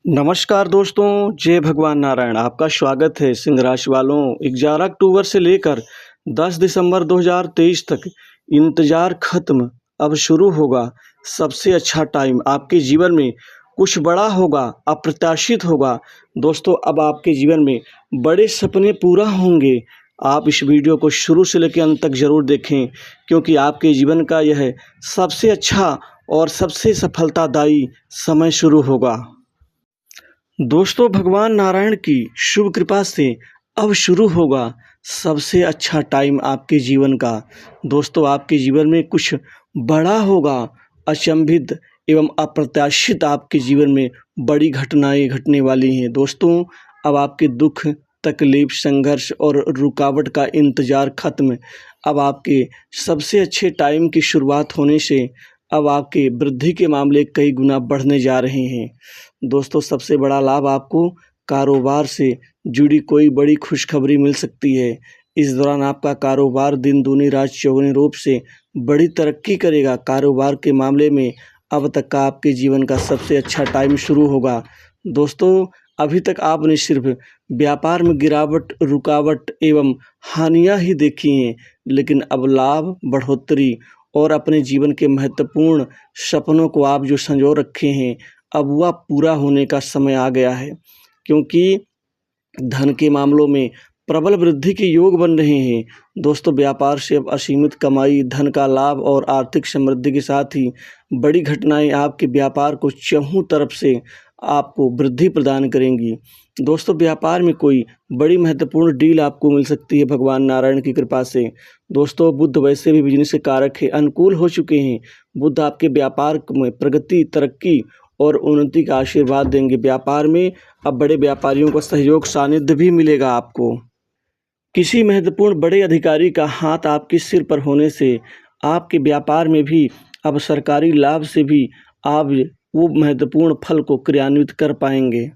नमस्कार दोस्तों, जय भगवान नारायण। आपका स्वागत है। सिंह राशि वालों, 11 अक्टूबर से लेकर 10 दिसंबर 2023 तक इंतज़ार खत्म, अब शुरू होगा सबसे अच्छा टाइम। आपके जीवन में कुछ बड़ा होगा, अप्रत्याशित होगा। दोस्तों, अब आपके जीवन में बड़े सपने पूरा होंगे। आप इस वीडियो को शुरू से लेकर अंत तक ज़रूर देखें, क्योंकि आपके जीवन का यह सबसे अच्छा और सबसे सफलतादायी समय शुरू होगा। दोस्तों, भगवान नारायण की शुभ कृपा से अब शुरू होगा सबसे अच्छा टाइम आपके जीवन का। दोस्तों, आपके जीवन में कुछ बड़ा होगा, अचंभित एवं अप्रत्याशित आपके जीवन में बड़ी घटनाएं घटने वाली हैं। दोस्तों, अब आपके दुख, तकलीफ, संघर्ष और रुकावट का इंतज़ार खत्म। अब आपके सबसे अच्छे टाइम की शुरुआत होने से अब आपके वृद्धि के मामले कई गुना बढ़ने जा रहे हैं। दोस्तों, सबसे बड़ा लाभ आपको कारोबार से जुड़ी कोई बड़ी खुशखबरी मिल सकती है। इस दौरान आपका कारोबार दिन दूनी रात चौगुनी रूप से बड़ी तरक्की करेगा। कारोबार के मामले में अब तक का आपके जीवन का सबसे अच्छा टाइम शुरू होगा। दोस्तों, अभी तक आपने सिर्फ व्यापार में गिरावट, रुकावट एवं हानियाँ ही देखी हैं, लेकिन अब लाभ, बढ़ोतरी और अपने जीवन के महत्वपूर्ण सपनों को आप जो संजो रखे हैं, अब वह पूरा होने का समय आ गया है। क्योंकि धन के मामलों में प्रबल वृद्धि के योग बन रहे हैं। दोस्तों, व्यापार से अब असीमित कमाई, धन का लाभ और आर्थिक समृद्धि के साथ ही बड़ी घटनाएं आपके व्यापार को चहुं तरफ से आपको वृद्धि प्रदान करेंगी। दोस्तों, व्यापार में कोई बड़ी महत्वपूर्ण डील आपको मिल सकती है भगवान नारायण की कृपा से। दोस्तों, बुध वैसे भी बिजनेस के कारक है, अनुकूल हो चुके हैं। बुध आपके व्यापार में प्रगति, तरक्की और उन्नति का आशीर्वाद देंगे। व्यापार में अब बड़े व्यापारियों का सहयोग, सानिध्य भी मिलेगा आपको। किसी महत्वपूर्ण बड़े अधिकारी का हाथ आपके सिर पर होने से आपके व्यापार में भी अब सरकारी लाभ से भी आप वो महत्वपूर्ण फल को क्रियान्वित कर पाएंगे।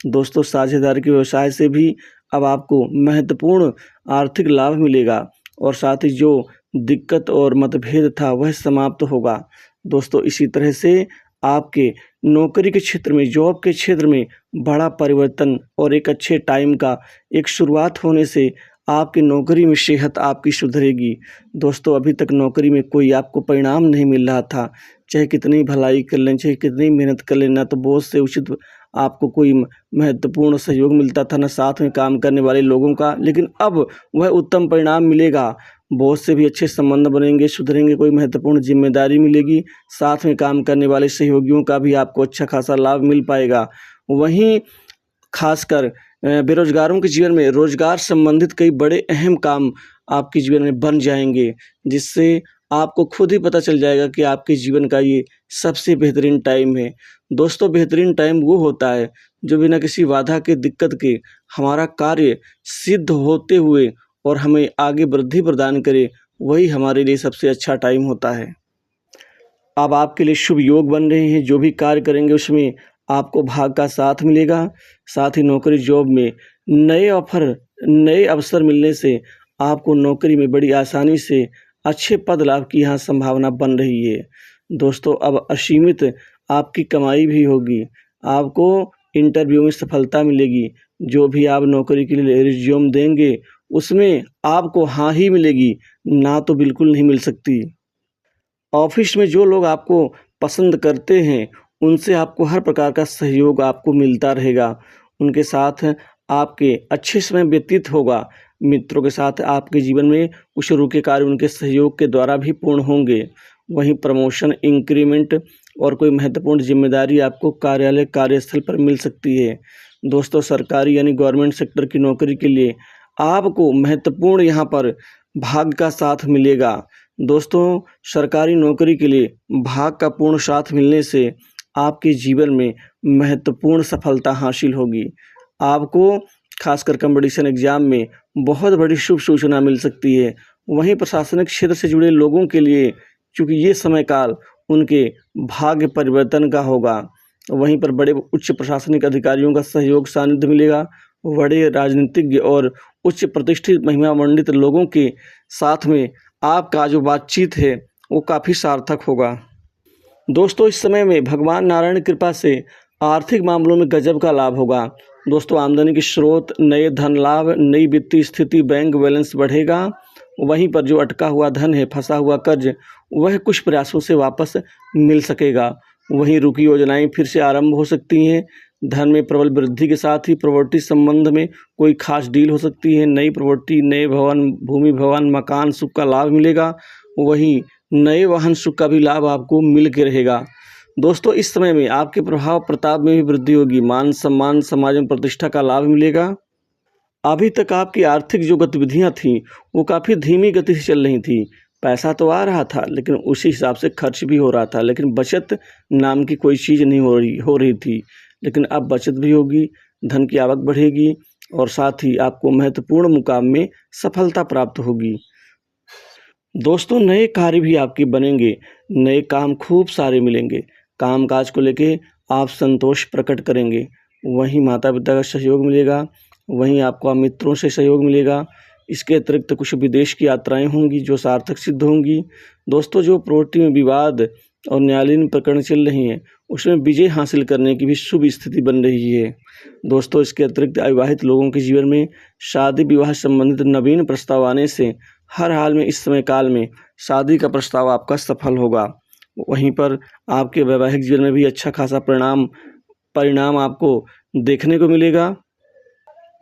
दोस्तों, साझेदारी के व्यवसाय से भी अब आपको महत्वपूर्ण आर्थिक लाभ मिलेगा और साथ ही जो दिक्कत और मतभेद था वह समाप्त होगा। दोस्तों, इसी तरह से आपके नौकरी के क्षेत्र में, जॉब के क्षेत्र में बड़ा परिवर्तन और एक अच्छे टाइम का एक शुरुआत होने से आपकी नौकरी में सेहत आपकी सुधरेगी। दोस्तों, अभी तक नौकरी में कोई आपको परिणाम नहीं मिल रहा था। चाहे कितनी भलाई कर लें, चाहे कितनी मेहनत कर लें, ना तो बॉस से उचित आपको कोई महत्वपूर्ण सहयोग मिलता था, ना साथ में काम करने वाले लोगों का। लेकिन अब वह उत्तम परिणाम मिलेगा। बॉस से भी अच्छे संबंध बनेंगे, सुधरेंगे, कोई महत्वपूर्ण जिम्मेदारी मिलेगी। साथ में काम करने वाले सहयोगियों का भी आपको अच्छा खासा लाभ मिल पाएगा। वहीं खासकर बेरोजगारों के जीवन में रोजगार संबंधित कई बड़े अहम काम आपके जीवन में बन जाएंगे, जिससे आपको खुद ही पता चल जाएगा कि आपके जीवन का ये सबसे बेहतरीन टाइम है। दोस्तों, बेहतरीन टाइम वो होता है जो बिना किसी बाधा के, दिक्कत के हमारा कार्य सिद्ध होते हुए और हमें आगे वृद्धि प्रदान करे, वही हमारे लिए सबसे अच्छा टाइम होता है। अब आपके लिए शुभ योग बन रहे हैं। जो भी कार्य करेंगे उसमें आपको भाग का साथ मिलेगा। साथ ही नौकरी, जॉब में नए ऑफर, नए अवसर मिलने से आपको नौकरी में बड़ी आसानी से अच्छे पद लाभ की यहाँ संभावना बन रही है। दोस्तों, अब असीमित आपकी कमाई भी होगी। आपको इंटरव्यू में सफलता मिलेगी। जो भी आप नौकरी के लिए रिज्यूम देंगे उसमें आपको हाँ ही मिलेगी, ना तो बिल्कुल नहीं मिल सकती। ऑफिस में जो लोग आपको पसंद करते हैं उनसे आपको हर प्रकार का सहयोग आपको मिलता रहेगा। उनके साथ आपके अच्छे समय व्यतीत होगा। मित्रों के साथ आपके जीवन में कुछ रुके कार्य उनके सहयोग के द्वारा भी पूर्ण होंगे। वहीं प्रमोशन, इंक्रीमेंट और कोई महत्वपूर्ण जिम्मेदारी आपको कार्यालय, कार्यस्थल पर मिल सकती है। दोस्तों, सरकारी यानी गवर्नमेंट सेक्टर की नौकरी के लिए आपको महत्वपूर्ण यहाँ पर भाग्य का साथ मिलेगा। दोस्तों, सरकारी नौकरी के लिए भाग्य का पूर्ण साथ मिलने से आपके जीवन में महत्वपूर्ण सफलता हासिल होगी। आपको खासकर कंपटीशन एग्जाम में बहुत बड़ी शुभ सूचना मिल सकती है। वहीं प्रशासनिक क्षेत्र से जुड़े लोगों के लिए, चूँकि ये समय काल उनके भाग्य परिवर्तन का होगा, वहीं पर बड़े उच्च प्रशासनिक अधिकारियों का सहयोग, सानिध्य मिलेगा। बड़े राजनीतिज्ञ और उच्च प्रतिष्ठित महिमा मंडित लोगों के साथ में आपका जो बातचीत है वो काफ़ी सार्थक होगा। दोस्तों, इस समय में भगवान नारायण की कृपा से आर्थिक मामलों में गजब का लाभ होगा। दोस्तों आमदनी के स्रोत, नए धन लाभ, नई वित्तीय स्थिति, बैंक बैलेंस बढ़ेगा। वहीं पर जो अटका हुआ धन है, फंसा हुआ कर्ज, वह कुछ प्रयासों से वापस मिल सकेगा। वहीं रुकी योजनाएं फिर से आरंभ हो सकती हैं। धन में प्रबल वृद्धि के साथ ही प्रॉपर्टी संबंध में कोई खास डील हो सकती है। नई प्रॉपर्टी, नए भवन, भूमि भवन, मकान सुख का लाभ मिलेगा। वहीं नए वाहन सुख का भी लाभ आपको मिल के रहेगा। दोस्तों इस समय में आपके प्रभाव प्रताप में भी वृद्धि होगी। मान सम्मान, समाज में प्रतिष्ठा का लाभ मिलेगा। अभी तक आपकी आर्थिक जो गतिविधियां थीं वो काफ़ी धीमी गति से चल रही थी। पैसा तो आ रहा था लेकिन उसी हिसाब से खर्च भी हो रहा था, लेकिन बचत नाम की कोई चीज़ नहीं हो रही थी। लेकिन अब बचत भी होगी, धन की आवक बढ़ेगी और साथ ही आपको महत्वपूर्ण मुकाम में सफलता प्राप्त होगी। दोस्तों नए कार्य भी आपके बनेंगे, नए काम खूब सारे मिलेंगे। कामकाज को लेके आप संतोष प्रकट करेंगे। वहीं माता पिता का सहयोग मिलेगा, वहीं आपको मित्रों से सहयोग मिलेगा। इसके अतिरिक्त कुछ विदेश की यात्राएं होंगी जो सार्थक सिद्ध होंगी। दोस्तों जो प्रॉपर्टी में विवाद और न्यायालयीन प्रकरण चल रही हैं उसमें विजय हासिल करने की भी शुभ स्थिति बन रही है। दोस्तों इसके अतिरिक्त अविवाहित लोगों के जीवन में शादी विवाह संबंधित नवीन प्रस्ताव आने से हर हाल में इस समय काल में शादी का प्रस्ताव आपका सफल होगा। वहीं पर आपके वैवाहिक जीवन में भी अच्छा खासा परिणाम आपको देखने को मिलेगा।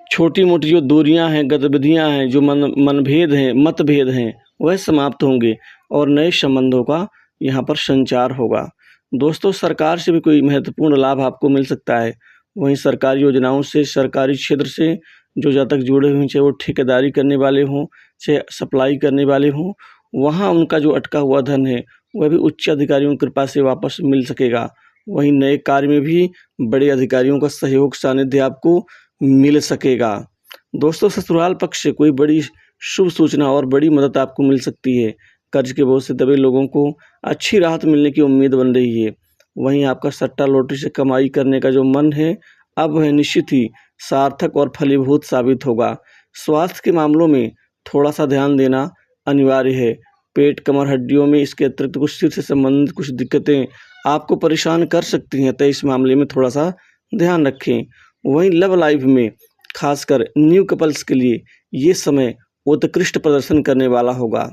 छोटी मोटी जो दूरियां हैं, गतिविधियां हैं, जो मनभेद हैं, मतभेद हैं, वह समाप्त होंगे और नए संबंधों का यहाँ पर संचार होगा। दोस्तों सरकार से भी कोई महत्वपूर्ण लाभ आपको मिल सकता है। वहीं सरकारी योजनाओं से, सरकारी क्षेत्र से जो जातक जुड़े हुए हैं, चाहे वो ठेकेदारी करने वाले हों, चाहे सप्लाई करने वाले हों, वहाँ उनका जो अटका हुआ धन है वह भी उच्च अधिकारियों की कृपा से वापस मिल सकेगा। वहीं नए कार्य में भी बड़े अधिकारियों का सहयोग सानिध्य आपको मिल सकेगा। दोस्तों ससुराल पक्ष से कोई बड़ी शुभ सूचना और बड़ी मदद आपको मिल सकती है। कर्ज के बोझ से दबे लोगों को अच्छी राहत मिलने की उम्मीद बन रही है। वहीं आपका सट्टा लॉटरी से कमाई करने का जो मन है अब वह निश्चित ही सार्थक और फलीभूत साबित होगा। स्वास्थ्य के मामलों में थोड़ा सा ध्यान देना अनिवार्य है। पेट, कमर, हड्डियों में इसके अतिरिक्त कुछ सिर से संबंधित कुछ दिक्कतें आपको परेशान कर सकती हैं, तो इस मामले में थोड़ा सा ध्यान रखें। वहीं लव लाइफ में खासकर न्यू कपल्स के लिए ये समय उत्कृष्ट प्रदर्शन करने वाला होगा।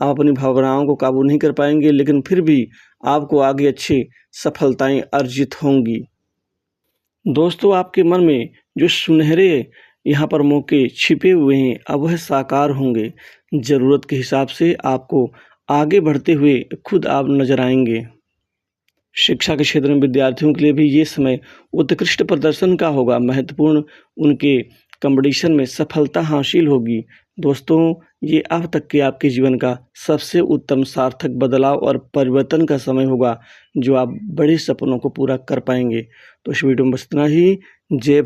आप अपनी भावनाओं को काबू नहीं कर पाएंगे लेकिन फिर भी आपको आगे अच्छी सफलताएं अर्जित होंगी। दोस्तों आपके मन में जो सुनहरे यहाँ पर मौके छिपे हुए हैं अब वह साकार होंगे। ज़रूरत के हिसाब से आपको आगे बढ़ते हुए खुद आप नजर आएंगे। शिक्षा के क्षेत्र में विद्यार्थियों के लिए भी ये समय उत्कृष्ट प्रदर्शन का होगा। महत्वपूर्ण उनके कंपटीशन में सफलता हासिल होगी। दोस्तों ये अब तक के आपके जीवन का सबसे उत्तम सार्थक बदलाव और परिवर्तन का समय होगा जो आप बड़े सपनों को पूरा कर पाएंगे। तो इस वीडियो में बस इतना ही। जय